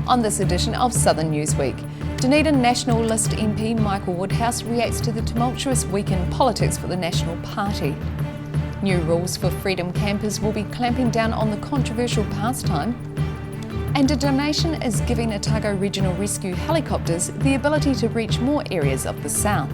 On this edition of Southern Newsweek, Dunedin Nationalist MP Michael Woodhouse reacts to the tumultuous week in politics for the National Party. New rules for freedom campers will be clamping down on the controversial pastime. And a donation is giving Otago Regional Rescue helicopters the ability to reach more areas of the south.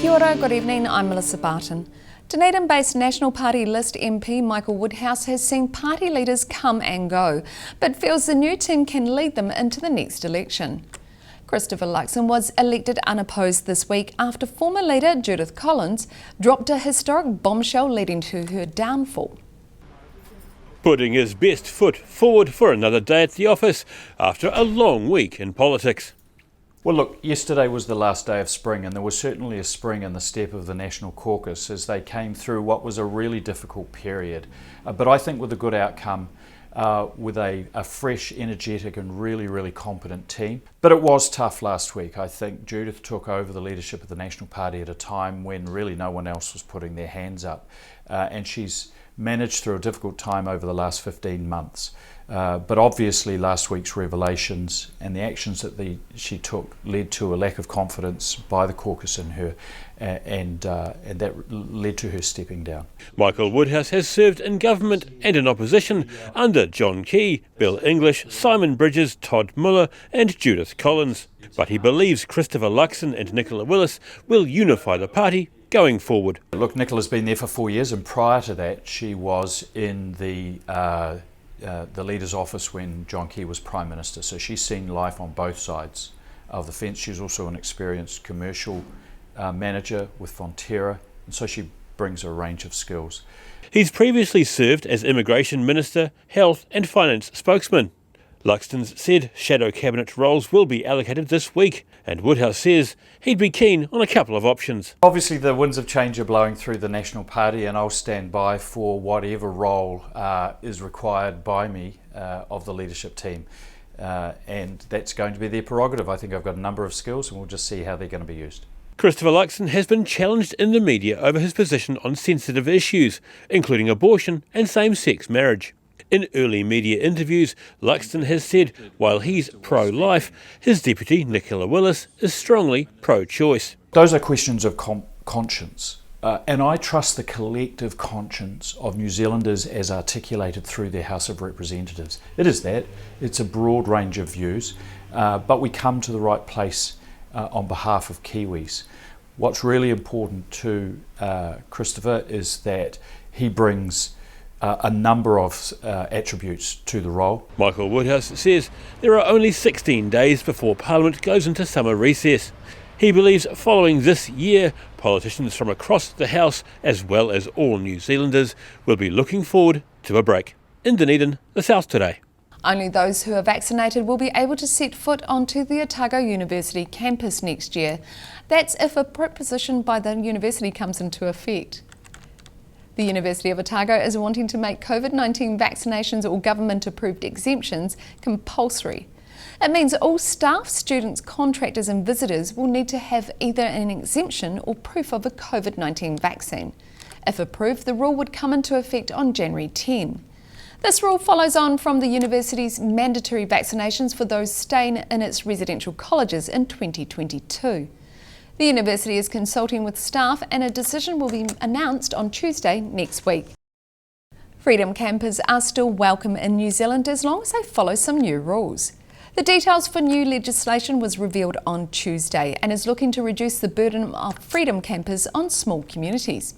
Kia ora, good evening, I'm Melissa Barton. Dunedin-based National Party List MP Michael Woodhouse has seen party leaders come and go, but feels the new team can lead them into the next election. Christopher Luxon was elected unopposed this week after former leader Judith Collins dropped a historic bombshell leading to her downfall. Putting his best foot forward for another day at the office after a long week in politics. Well, look, yesterday was the last day of spring, and there was certainly a spring in the step of the National Caucus as they came through what was a really difficult period. But I think with a good outcome, with a fresh, energetic and really competent team. But it was tough last week. I think Judith took over the leadership of the National Party at a time when really no one else was putting their hands up. And she's managed through a difficult time over the last 15 months. But obviously last week's revelations and the actions that she took led to a lack of confidence by the caucus in her, and that led to her stepping down. Michael Woodhouse has served in government and in opposition under John Key, Bill English, Simon Bridges, Todd Muller and Judith Collins. But he believes Christopher Luxon and Nicola Willis will unify the party going forward. Look, Nicola's been there for 4 years, and prior to that she was in the leader's office when John Key was Prime Minister, so she's seen life on both sides of the fence. She's also an experienced commercial manager with Fonterra, and so she brings a range of skills. He's previously served as Immigration Minister, Health and Finance Spokesman. Luxon's said shadow cabinet roles will be allocated this week, and Woodhouse says he'd be keen on a couple of options. Obviously the winds of change are blowing through the National Party, and I'll stand by for whatever role is required by me of the leadership team, and that's going to be their prerogative. I think I've got a number of skills and we'll just see how they're going to be used. Christopher Luxon has been challenged in the media over his position on sensitive issues, including abortion and same-sex marriage. In early media interviews, Luxon has said while he's pro-life, his deputy Nicola Willis is strongly pro-choice. Those are questions of conscience, and I trust the collective conscience of New Zealanders as articulated through their House of Representatives. It is that. It's a broad range of views, but we come to the right place on behalf of Kiwis. What's really important to Christopher is that he brings a number of attributes to the role. Michael Woodhouse says there are only 16 days before Parliament goes into summer recess. He believes following this year, politicians from across the House, as well as all New Zealanders, will be looking forward to a break. In Dunedin, the South Today. Only those who are vaccinated will be able to set foot onto the Otago University campus next year. That's if a proposition by the university comes into effect. The University of Otago is wanting to make COVID-19 vaccinations or government-approved exemptions compulsory. It means all staff, students, contractors and visitors will need to have either an exemption or proof of a COVID-19 vaccine. If approved, the rule would come into effect on January 10. This rule follows on from the university's mandatory vaccinations for those staying in its residential colleges in 2022. The university is consulting with staff, and a decision will be announced on Tuesday next week. Freedom campers are still welcome in New Zealand as long as they follow some new rules. The details for new legislation was revealed on Tuesday and is looking to reduce the burden of freedom campers on small communities.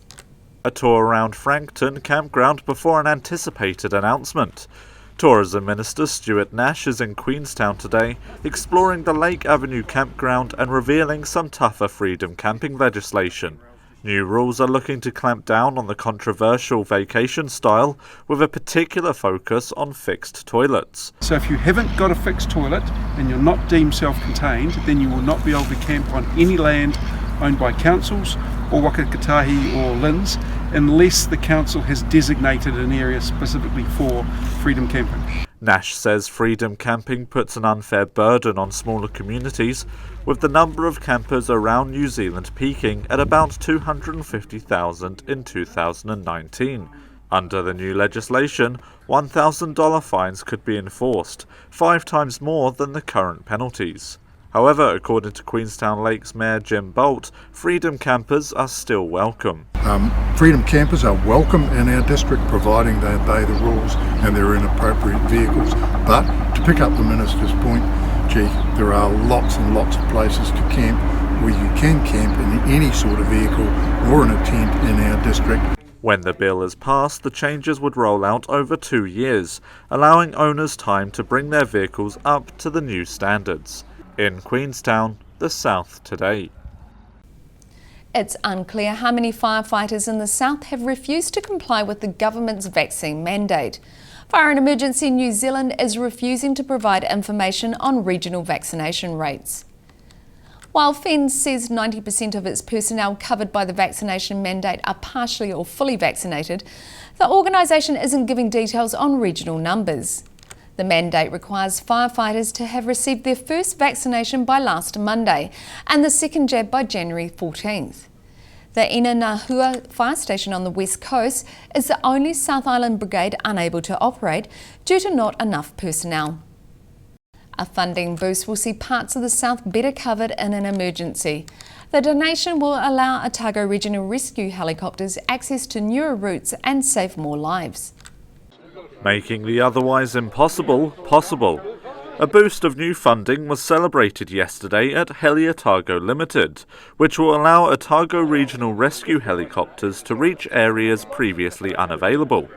A tour around Frankton campground before an anticipated announcement. Tourism Minister Stuart Nash is in Queenstown today, exploring the Lake Avenue campground and revealing some tougher freedom camping legislation. New rules are looking to clamp down on the controversial vacation style, with a particular focus on fixed toilets. So if you haven't got a fixed toilet and you're not deemed self-contained, then you will not be able to camp on any land owned by councils or Wakakatahi or LINZ unless the council has designated an area specifically for freedom camping. Nash says freedom camping puts an unfair burden on smaller communities, with the number of campers around New Zealand peaking at about 250,000 in 2019. Under the new legislation, $1,000 fines could be enforced, 5 times more than the current penalties. However, according to Queenstown Lakes Mayor Jim Bolt, freedom campers are still welcome. Freedom campers are welcome in our district providing they obey the rules and they're in appropriate vehicles. But to pick up the Minister's point, there are lots and lots of places to camp where you can camp in any sort of vehicle or in a tent in our district. When the bill is passed, the changes would roll out over 2 years, allowing owners time to bring their vehicles up to the new standards. In Queenstown, the South Today. It's unclear how many firefighters in the south have refused to comply with the government's vaccine mandate. Fire and Emergency New Zealand is refusing to provide information on regional vaccination rates. While FENZ says 90% of its personnel covered by the vaccination mandate are partially or fully vaccinated, the organisation isn't giving details on regional numbers. The mandate requires firefighters to have received their first vaccination by last Monday and the second jab by January 14th. The Inanahua Fire Station on the west coast is the only South Island brigade unable to operate due to not enough personnel. A funding boost will see parts of the south better covered in an emergency. The donation will allow Otago Regional Rescue helicopters access to newer routes and save more lives. Making the otherwise impossible possible. A boost of new funding was celebrated yesterday at Heli Otago Limited, which will allow Otago Regional Rescue helicopters to reach areas previously unavailable.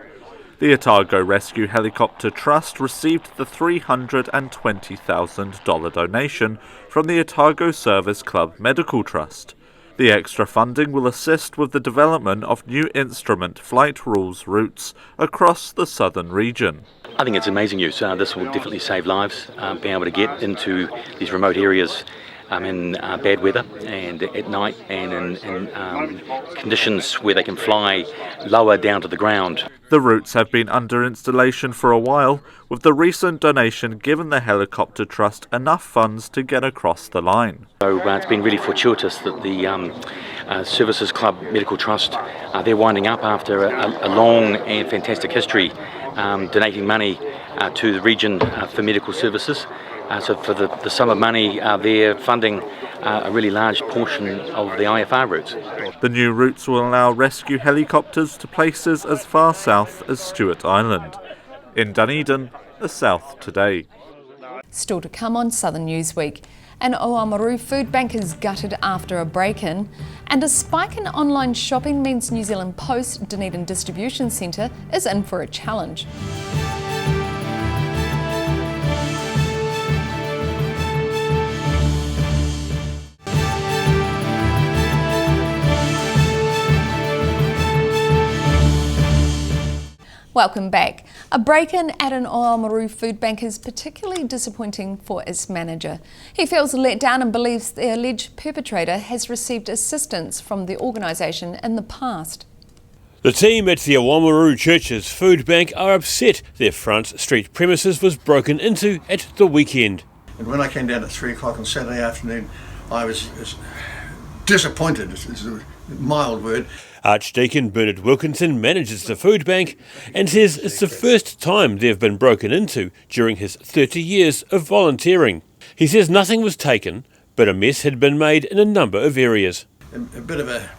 The Otago Rescue Helicopter Trust received the $320,000 donation from the Otago Service Club Medical Trust. The extra funding will assist with the development of new instrument flight rules routes across the southern region. I think it's amazing news. This will definitely save lives, being able to get into these remote areas in bad weather and at night and in conditions where they can fly lower down to the ground. The routes have been under installation for a while, with the recent donation giving the Helicopter Trust enough funds to get across the line. So it's been really fortuitous that the Services Club Medical Trust, they're winding up after a long and fantastic history, donating money to the region for medical services. So for the sum of money, they're funding a really large portion of the IFR routes. The new routes will allow rescue helicopters to places as far south as Stewart Island. In Dunedin, the South Today. Still to come on Southern Newsweek. An Oamaru food bank is gutted after a break-in, and a spike in online shopping means New Zealand Post Dunedin Distribution Centre is in for a challenge. Welcome back. A break-in at an Oamaru food bank is particularly disappointing for its manager. He feels let down and believes the alleged perpetrator has received assistance from the organisation in the past. The team at the Oamaru Church's food bank are upset their Front Street premises was broken into at the weekend. And when I came down at 3 o'clock on Saturday afternoon, I was disappointed, is a mild word. Archdeacon Bernard Wilkinson manages the food bank and says it's the first time they've been broken into during his 30 years of volunteering. He says nothing was taken, but a mess had been made in a number of areas. A bit of a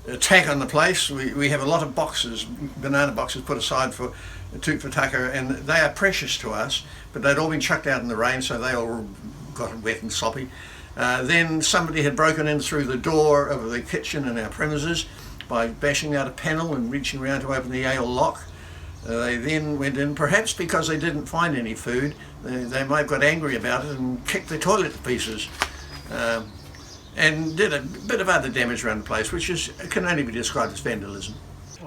attack on the place. We have a lot of boxes, banana boxes put aside for Toot for Tucker, and they are precious to us, but they'd all been chucked out in the rain, so they all got wet and sloppy. Then somebody had broken in through the door of the kitchen in our premises by bashing out a panel and reaching around to open the Yale lock. They then went in, perhaps because they didn't find any food, they might have got angry about it and kicked the toilet to pieces, and did a bit of other damage around the place, which can only be described as vandalism.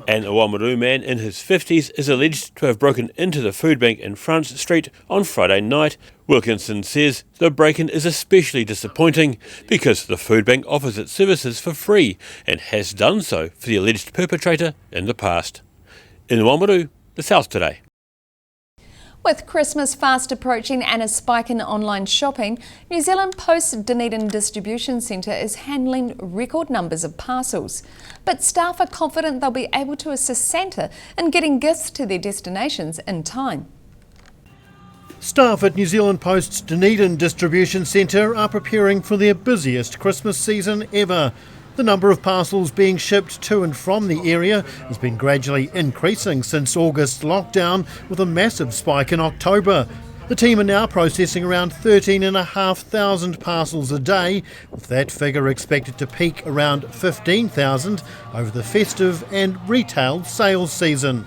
An Oamaru man in his 50s is alleged to have broken into the food bank in Front Street on Friday night. Wilkinson says the break-in is especially disappointing because the food bank offers its services for free and has done so for the alleged perpetrator in the past. In Oamaru, the South Today. With Christmas fast approaching and a spike in online shopping, New Zealand Post's Dunedin Distribution Centre is handling record numbers of parcels. But staff are confident they'll be able to assist Santa in getting gifts to their destinations in time. Staff at New Zealand Post's Dunedin Distribution Centre are preparing for their busiest Christmas season ever. The number of parcels being shipped to and from the area has been gradually increasing since August lockdown, with a massive spike in October. The team are now processing around 13,500 parcels a day, with that figure expected to peak around 15,000 over the festive and retail sales season.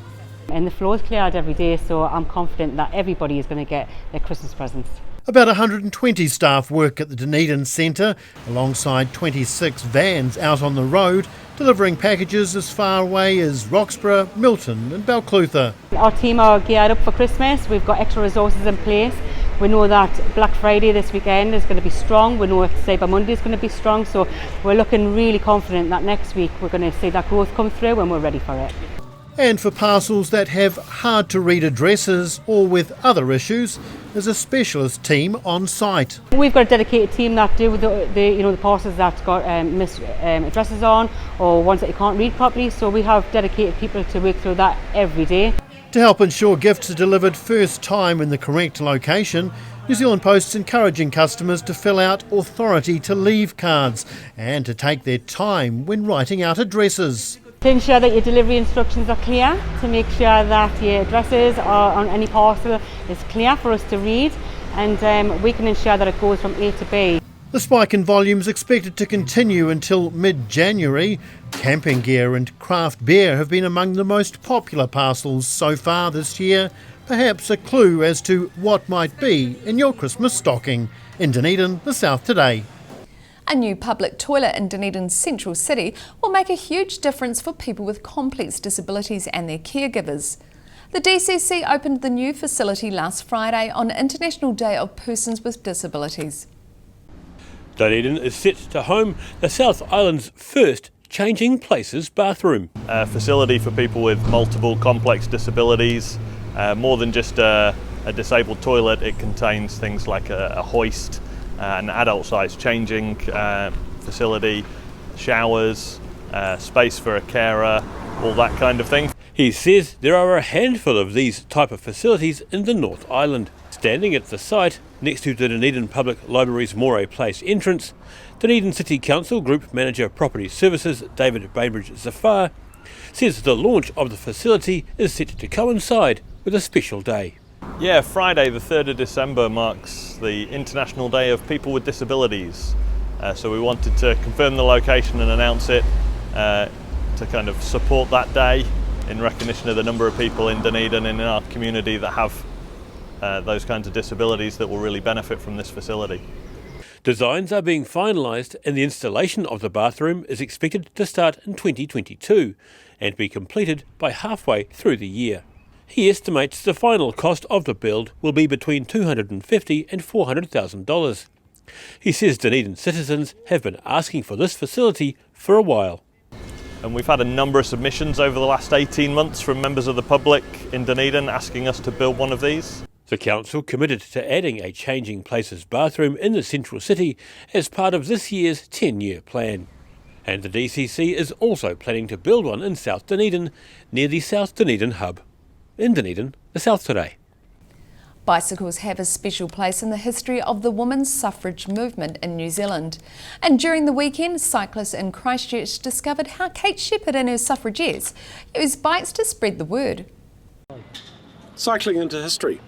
And the floor is cleared every day, so I'm confident that everybody is going to get their Christmas presents. About 120 staff work at the Dunedin Centre, alongside 26 vans out on the road, delivering packages as far away as Roxburgh, Milton and Balclutha. Our team are geared up for Christmas. We've got extra resources in place. We know that Black Friday this weekend is going to be strong. We know Cyber Monday is going to be strong, so we're looking really confident that next week we're going to see that growth come through and we're ready for it. And for parcels that have hard to read addresses or with other issues, there's a specialist team on site. We've got a dedicated team that do the parcels that's got addresses on, or ones that you can't read properly, so we have dedicated people to work through that every day. To help ensure gifts are delivered first time in the correct location, New Zealand Post's encouraging customers to fill out authority to leave cards and to take their time when writing out addresses. To ensure that your delivery instructions are clear, to make sure that your addresses are on any parcel is clear for us to read, and we can ensure that it goes from A to B. The spike in volume is expected to continue until mid-January. Camping gear and craft beer have been among the most popular parcels so far this year, perhaps a clue as to what might be in your Christmas stocking. In Dunedin, The South Today. A new public toilet in Dunedin's central city will make a huge difference for people with complex disabilities and their caregivers. The DCC opened the new facility last Friday on International Day of Persons with Disabilities. Dunedin is set to home the South Island's first changing places bathroom. A facility for people with multiple complex disabilities, more than just a disabled toilet. It contains things like a hoist, an adult-sized changing facility, showers, space for a carer, all that kind of thing. He says there are a handful of these type of facilities in the North Island. Standing at the site, next to the Dunedin Public Library's Moray Place entrance, Dunedin City Council Group Manager Property Services David Bainbridge-Zafar says the launch of the facility is set to coincide with a special day. Yeah, Friday the 3rd of December marks the International Day of People with Disabilities. So we wanted to confirm the location and announce it to kind of support that day in recognition of the number of people in Dunedin and in our community that have those kinds of disabilities that will really benefit from this facility. Designs are being finalised and the installation of the bathroom is expected to start in 2022 and be completed by halfway through the year. He estimates the final cost of the build will be between $250,000 and $400,000. He says Dunedin citizens have been asking for this facility for a while. And we've had a number of submissions over the last 18 months from members of the public in Dunedin asking us to build one of these. The council committed to adding a changing places bathroom in the central city as part of this year's 10-year plan. And the DCC is also planning to build one in South Dunedin near the South Dunedin hub. In Dunedin, The South Today. Bicycles have a special place in the history of the women's suffrage movement in New Zealand. And during the weekend, cyclists in Christchurch discovered how Kate Shepherd and her suffragettes use bikes to spread the word. Cycling into history.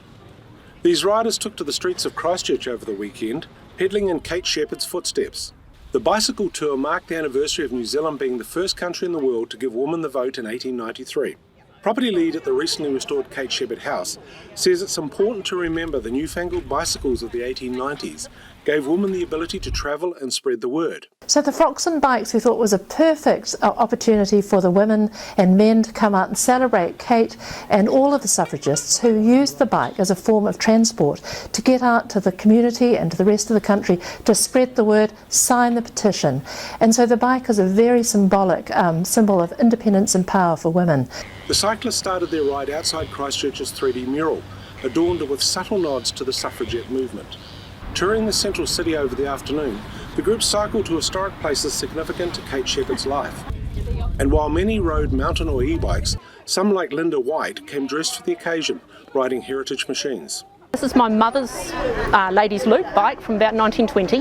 These riders took to the streets of Christchurch over the weekend, pedalling in Kate Shepherd's footsteps. The bicycle tour marked the anniversary of New Zealand being the first country in the world to give women the vote in 1893. Property lead at the recently restored Kate Shepherd House says it's important to remember the newfangled bicycles of the 1890s gave women the ability to travel and spread the word. So the Froxen bikes we thought was a perfect opportunity for the women and men to come out and celebrate Kate and all of the suffragists who used the bike as a form of transport to get out to the community and to the rest of the country to spread the word, sign the petition. And so the bike is a very symbolic symbol of independence and power for women. The cyclists started their ride outside Christchurch's 3D mural, adorned with subtle nods to the suffragette movement. Touring the central city over the afternoon, the group cycled to historic places significant to Kate Sheppard's life. And while many rode mountain or e-bikes, some like Linda White came dressed for the occasion, riding heritage machines. This is my mother's ladies' loop bike from about 1920.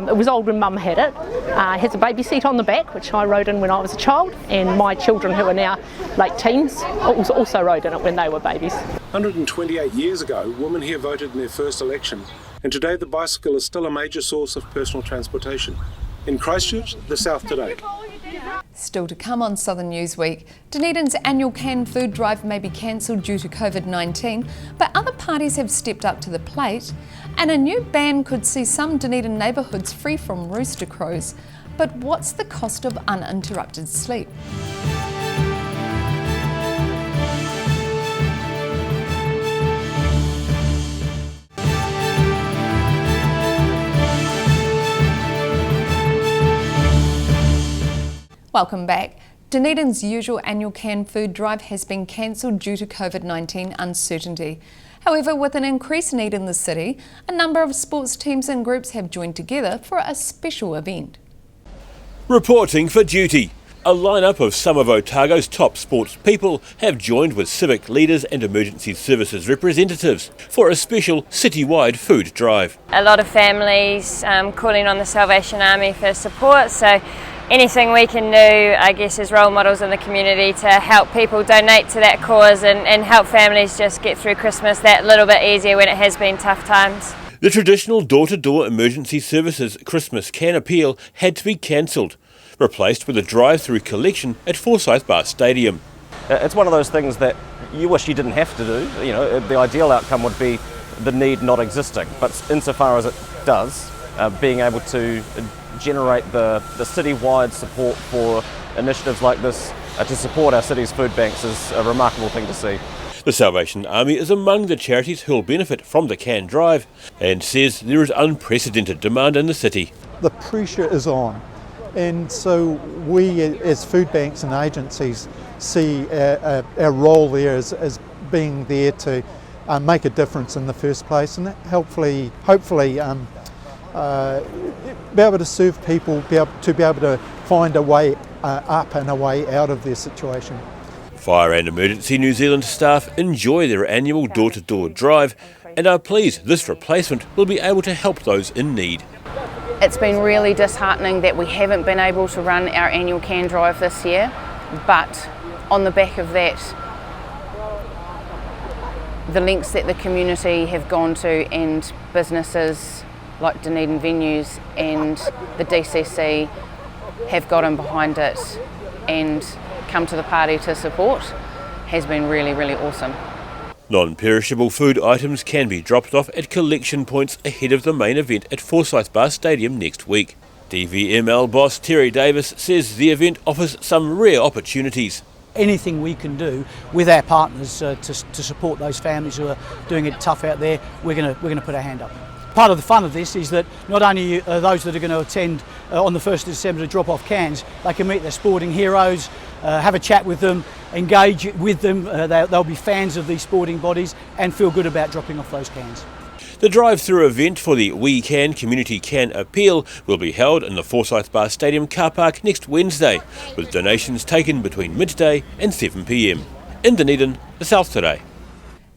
It was old when Mum had it. It has a baby seat on the back, which I rode in when I was a child, and my children, who are now late teens, also rode in it when they were babies. 128 years ago, women here voted in their first election, and today the bicycle is still a major source of personal transportation. In Christchurch, the South Today. Still to come on Southern Newsweek, Dunedin's annual canned food drive may be cancelled due to COVID-19, but other parties have stepped up to the plate, and a new ban could see some Dunedin neighbourhoods free from rooster crows. But what's the cost of uninterrupted sleep? Welcome back. Dunedin's usual annual canned food drive has been cancelled due to COVID-19 uncertainty. However, with an increased need in the city, a number of sports teams and groups have joined together for a special event. Reporting for duty. A lineup of some of Otago's top sports people have joined with civic leaders and emergency services representatives for a special citywide food drive. A lot of families calling on the Salvation Army for support, so anything we can do, I guess, as role models in the community to help people donate to that cause and help families just get through Christmas that little bit easier when it has been tough times. The traditional door-to-door emergency services Christmas can appeal had to be cancelled, replaced with a drive-through collection at Forsyth Bar Stadium. It's one of those things that you wish you didn't have to do. You know, the ideal outcome would be the need not existing, but insofar as it does, being able to generate the city-wide support for initiatives like this to support our city's food banks is a remarkable thing to see. The Salvation Army is among the charities who will benefit from the can drive and says there is unprecedented demand in the city. The pressure is on, and so we as food banks and agencies see our role there as being there to make a difference in the first place, and hopefully be able to serve people, be able to find a way up and a way out of their situation. Fire and Emergency New Zealand staff enjoy their annual door-to-door drive and are pleased this replacement will be able to help those in need. It's been really disheartening that we haven't been able to run our annual can drive this year, but on the back of that, the lengths that the community have gone to and businesses like Dunedin Venues and the DCC have gotten behind it and come to the party to support has been really, really awesome. Non-perishable food items can be dropped off at collection points ahead of the main event at Forsyth Bar Stadium next week. DVML boss Terry Davis says the event offers some rare opportunities. Anything we can do with our partners to support those families who are doing it tough out there, we're going to put our hand up. Part of the fun of this is that not only are those that are going to attend on the 1st of December to drop off cans, they can meet their sporting heroes, have a chat with them, engage with them, they'll be fans of these sporting bodies and feel good about dropping off those cans. The drive-through event for the We Can Community Can Appeal will be held in the Forsyth Bar Stadium car park next Wednesday, with donations taken between midday and 7 p.m. In Dunedin, the South Today.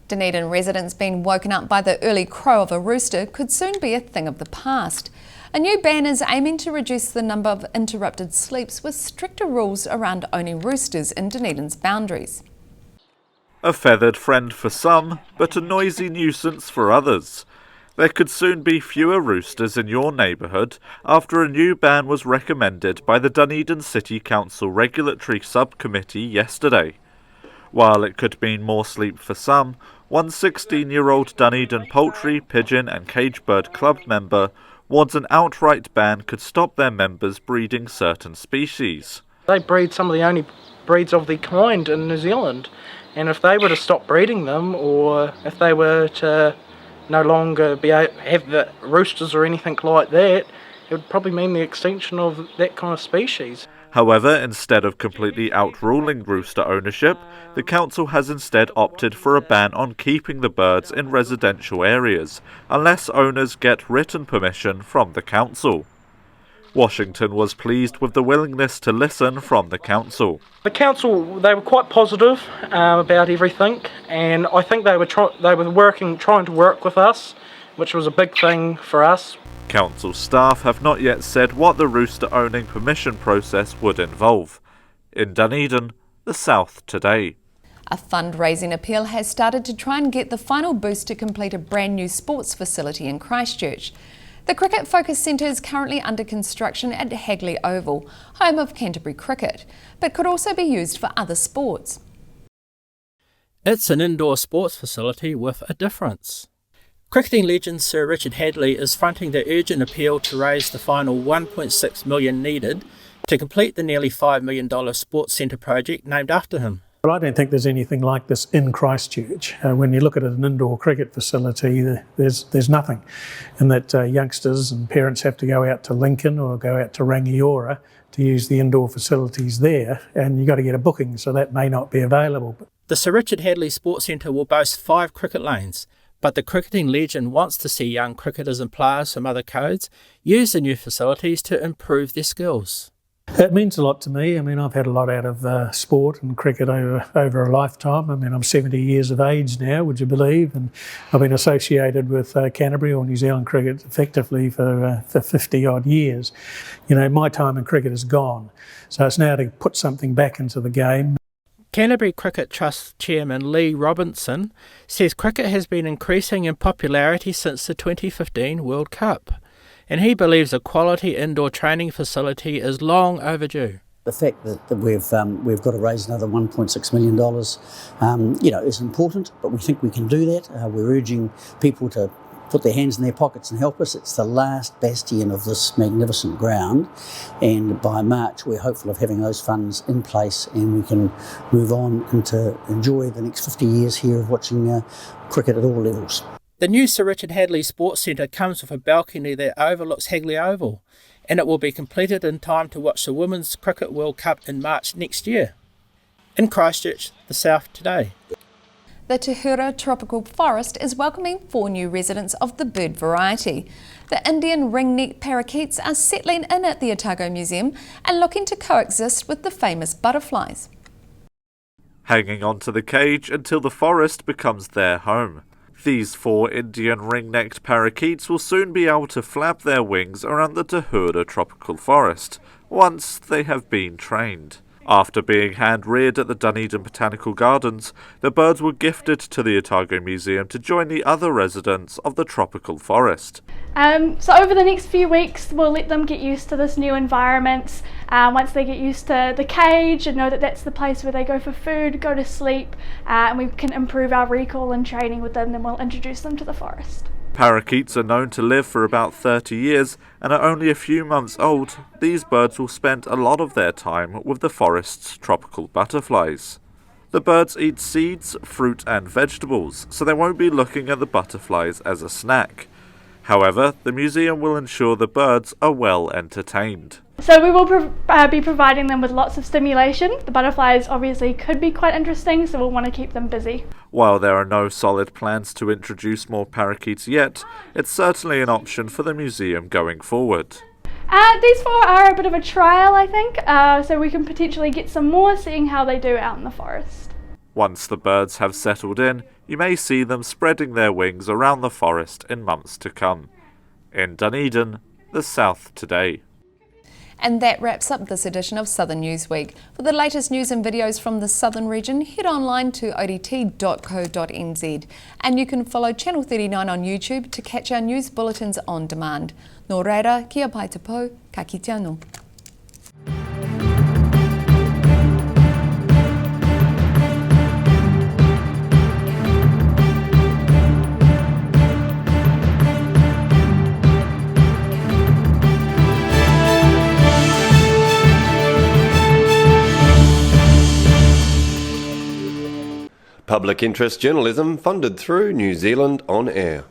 Dunedin residents being woken up by the early crow of a rooster could soon be a thing of the past. A new ban is aiming to reduce the number of interrupted sleeps with stricter rules around owning roosters in Dunedin's boundaries. A feathered friend for some, but a noisy nuisance for others. There could soon be fewer roosters in your neighbourhood after a new ban was recommended by the Dunedin City Council Regulatory Subcommittee yesterday. While it could mean more sleep for some, one 16-year-old Dunedin Poultry, Pigeon and Cage Bird Club member warns an outright ban could stop their members breeding certain species. They breed some of the only breeds of their kind in New Zealand, and if they were to stop breeding them, or if they were to no longer have the roosters or anything like that, it would probably mean the extinction of that kind of species. However, instead of completely outruling rooster ownership, the council has instead opted for a ban on keeping the birds in residential areas, unless owners get written permission from the council. Washington was pleased with the willingness to listen from the council. The council, they were quite positive about everything, and I think they were trying to work with us, which was a big thing for us. Council staff have not yet said what the rooster owning permission process would involve. In Dunedin, the South Today. A fundraising appeal has started to try and get the final boost to complete a brand new sports facility in Christchurch. The Cricket Focus Centre is currently under construction at Hadley Oval, home of Canterbury Cricket, but could also be used for other sports. It's an indoor sports facility with a difference. Cricketing legend Sir Richard Hadley is fronting the urgent appeal to raise the final $1.6 million needed to complete the nearly $5 million sports centre project named after him. Well, I don't think there's anything like this in Christchurch. When you look at an indoor cricket facility, there's nothing. And that youngsters and parents have to go out to Lincoln or go out to Rangiora to use the indoor facilities there, and you've got to get a booking, so that may not be available. The Sir Richard Hadley Sports Centre will boast 5 cricket lanes, but the cricketing legend wants to see young cricketers and players from other codes use the new facilities to improve their skills. It means a lot to me. I mean, I've had a lot out of sport and cricket over a lifetime. I mean, I'm 70 years of age now, would you believe? And I've been associated with Canterbury or New Zealand cricket effectively for 50 odd years. You know, my time in cricket is gone. So it's now to put something back into the game. Canterbury Cricket Trust Chairman Lee Robinson says cricket has been increasing in popularity since the 2015 World Cup, and he believes a quality indoor training facility is long overdue. The fact that we've got to raise another $1.6 million, is important, but we think we can do that. We're urging people to put their hands in their pockets and help us. It's the last bastion of this magnificent ground, and by March we're hopeful of having those funds in place and we can move on and to enjoy the next 50 years here of watching cricket at all levels. The new Sir Richard Hadley Sports Centre comes with a balcony that overlooks Hadley Oval, and it will be completed in time to watch the Women's Cricket World Cup in March next year. In Christchurch, the South Today. The Tuhura Tropical Forest is welcoming 4 new residents of the bird variety. The Indian ringneck parakeets are settling in at the Otago Museum and looking to coexist with the famous butterflies. Hanging onto the cage until the forest becomes their home. These 4 Indian ring-necked parakeets will soon be able to flap their wings around the Tuhura Tropical Forest, once they have been trained. After being hand-reared at the Dunedin Botanical Gardens, the birds were gifted to the Otago Museum to join the other residents of the tropical forest. So over the next few weeks we'll let them get used to this new environment. Once they get used to the cage and know that that's the place where they go for food, go to sleep, and we can improve our recall and training with them, then we'll introduce them to the forest. Parakeets are known to live for about 30 years and are only a few months old. These birds will spend a lot of their time with the forest's tropical butterflies. The birds eat seeds, fruit and vegetables, so they won't be looking at the butterflies as a snack. However, the museum will ensure the birds are well entertained. So we will be providing them with lots of stimulation. The butterflies obviously could be quite interesting, so we'll want to keep them busy. While there are no solid plans to introduce more parakeets yet, it's certainly an option for the museum going forward. These 4 are a bit of a trial, I think, so we can potentially get some more, seeing how they do out in the forest. Once the birds have settled in, you may see them spreading their wings around the forest in months to come. In Dunedin, the South Today. And that wraps up this edition of Southern Newsweek. For the latest news and videos from the Southern region, head online to odt.co.nz. And you can follow Channel 39 on YouTube to catch our news bulletins on demand. Nō reira, kia pai te pou, ka kite anō. Public interest journalism funded through New Zealand On Air.